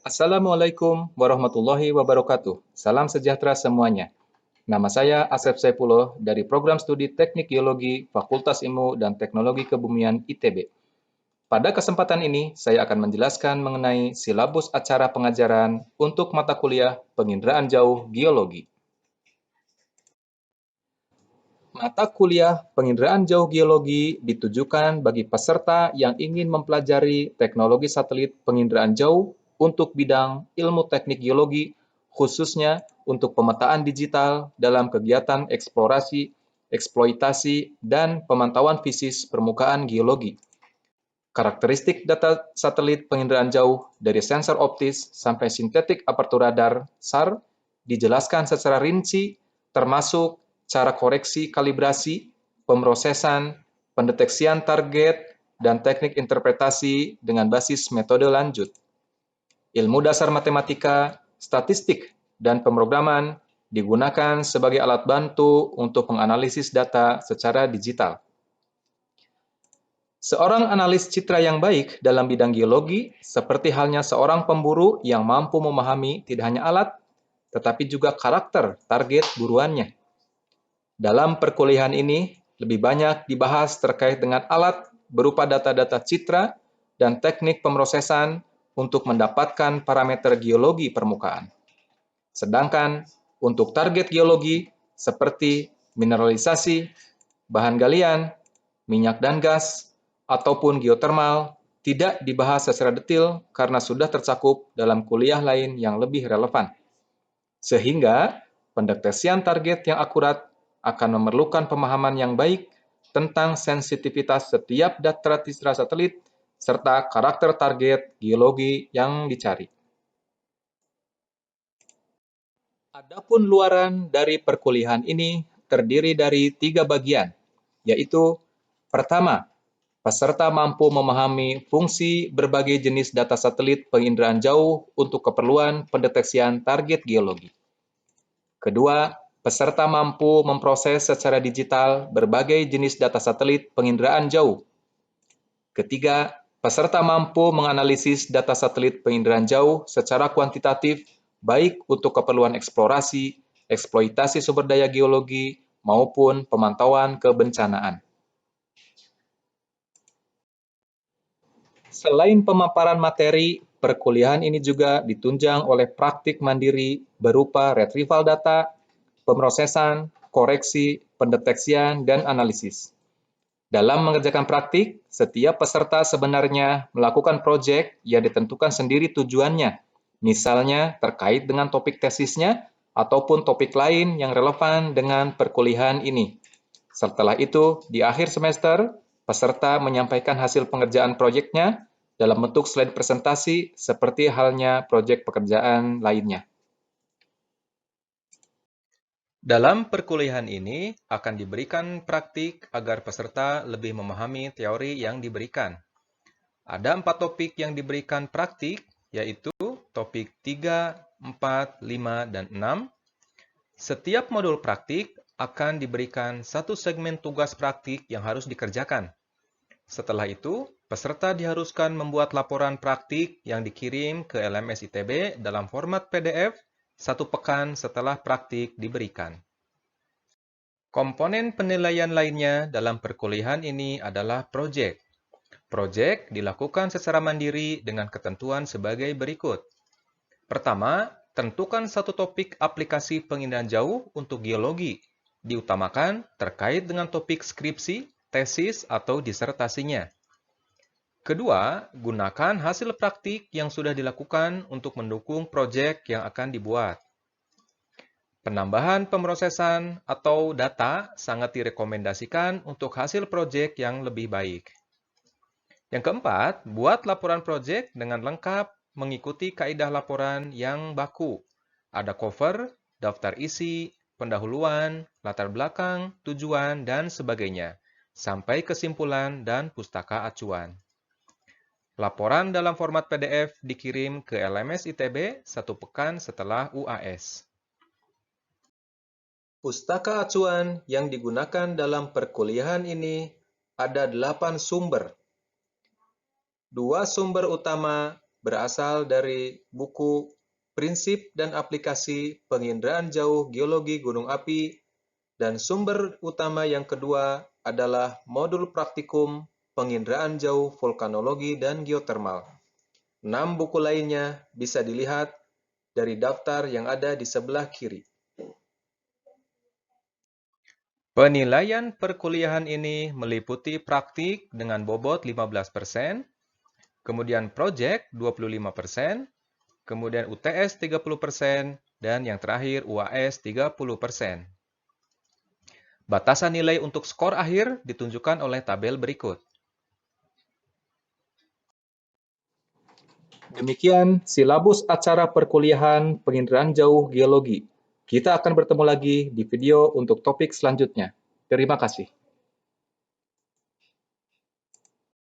Assalamualaikum warahmatullahi wabarakatuh. Salam sejahtera semuanya. Nama saya Asep Saipullah dari Program Studi Teknik Geologi Fakultas Ilmu dan Teknologi Kebumian ITB. Pada kesempatan ini, saya akan menjelaskan mengenai silabus acara pengajaran untuk mata kuliah penginderaan jauh geologi. Mata kuliah penginderaan jauh geologi ditujukan bagi peserta yang ingin mempelajari teknologi satelit penginderaan jauh untuk bidang ilmu teknik geologi, khususnya untuk pemetaan digital dalam kegiatan eksplorasi, eksploitasi, dan pemantauan fisis permukaan geologi. Karakteristik data satelit penginderaan jauh dari sensor optis sampai sintetik aperture radar (SAR) dijelaskan secara rinci, termasuk cara koreksi kalibrasi, pemrosesan, pendeteksian target, dan teknik interpretasi dengan basis metode lanjut. Ilmu dasar matematika, statistik, dan pemrograman digunakan sebagai alat bantu untuk menganalisis data secara digital. Seorang analis citra yang baik dalam bidang geologi, seperti halnya seorang pemburu yang mampu memahami tidak hanya alat, tetapi juga karakter target buruannya. Dalam perkuliahan ini, lebih banyak dibahas terkait dengan alat berupa data-data citra dan teknik pemrosesan untuk mendapatkan parameter geologi permukaan. Sedangkan untuk target geologi seperti mineralisasi, bahan galian, minyak dan gas, ataupun geotermal tidak dibahas secara detail karena sudah tercakup dalam kuliah lain yang lebih relevan. Sehingga pendeteksian target yang akurat akan memerlukan pemahaman yang baik tentang sensitivitas setiap data citra satelit serta karakter target geologi yang dicari. Adapun luaran dari perkuliahan ini terdiri dari 3 bagian, yaitu pertama, peserta mampu memahami fungsi berbagai jenis data satelit penginderaan jauh untuk keperluan pendeteksian target geologi. Kedua, peserta mampu memproses secara digital berbagai jenis data satelit penginderaan jauh. Ketiga, peserta mampu menganalisis data satelit penginderaan jauh secara kuantitatif, baik untuk keperluan eksplorasi, eksploitasi sumber daya geologi, maupun pemantauan kebencanaan. Selain pemaparan materi, perkuliahan ini juga ditunjang oleh praktik mandiri berupa retrieval data, pemrosesan, koreksi, pendeteksian, dan analisis. Dalam mengerjakan praktik, setiap peserta sebenarnya melakukan proyek yang ditentukan sendiri tujuannya, misalnya terkait dengan topik tesisnya ataupun topik lain yang relevan dengan perkuliahan ini. Setelah itu, di akhir semester, peserta menyampaikan hasil pengerjaan proyeknya dalam bentuk slide presentasi seperti halnya proyek pekerjaan lainnya. Dalam perkuliahan ini akan diberikan praktik agar peserta lebih memahami teori yang diberikan. Ada 4 topik yang diberikan praktik, yaitu topik 3, 4, 5, dan 6. Setiap modul praktik akan diberikan satu segmen tugas praktik yang harus dikerjakan. Setelah itu, peserta diharuskan membuat laporan praktik yang dikirim ke LMS ITB dalam format PDF 1 pekan setelah praktik diberikan. Komponen penilaian lainnya dalam perkuliahan ini adalah proyek. Proyek dilakukan secara mandiri dengan ketentuan sebagai berikut. Pertama, tentukan satu topik aplikasi penginderaan jauh untuk geologi. Diutamakan terkait dengan topik skripsi, tesis, atau disertasinya. Kedua, gunakan hasil praktik yang sudah dilakukan untuk mendukung proyek yang akan dibuat. Penambahan pemrosesan atau data sangat direkomendasikan untuk hasil proyek yang lebih baik. Yang keempat, buat laporan proyek dengan lengkap mengikuti kaidah laporan yang baku. Ada cover, daftar isi, pendahuluan, latar belakang, tujuan, dan sebagainya, sampai kesimpulan dan pustaka acuan. Laporan dalam format PDF dikirim ke LMS ITB 1 pekan setelah UAS. Pustaka acuan yang digunakan dalam perkuliahan ini ada 8 sumber. 2 sumber utama berasal dari buku Prinsip dan Aplikasi Penginderaan Jauh Geologi Gunung Api, dan sumber utama yang kedua adalah modul praktikum Penginderaan Jauh Vulkanologi dan Geotermal. 6 buku lainnya bisa dilihat dari daftar yang ada di sebelah kiri. Penilaian perkuliahan ini meliputi praktik dengan bobot 15%, kemudian proyek 25%, kemudian UTS 30%, dan yang terakhir UAS 30%. Batasan nilai untuk skor akhir ditunjukkan oleh tabel berikut. Demikian silabus acara perkuliahan Penginderaan Jauh Geologi. Kita akan bertemu lagi di video untuk topik selanjutnya. Terima kasih.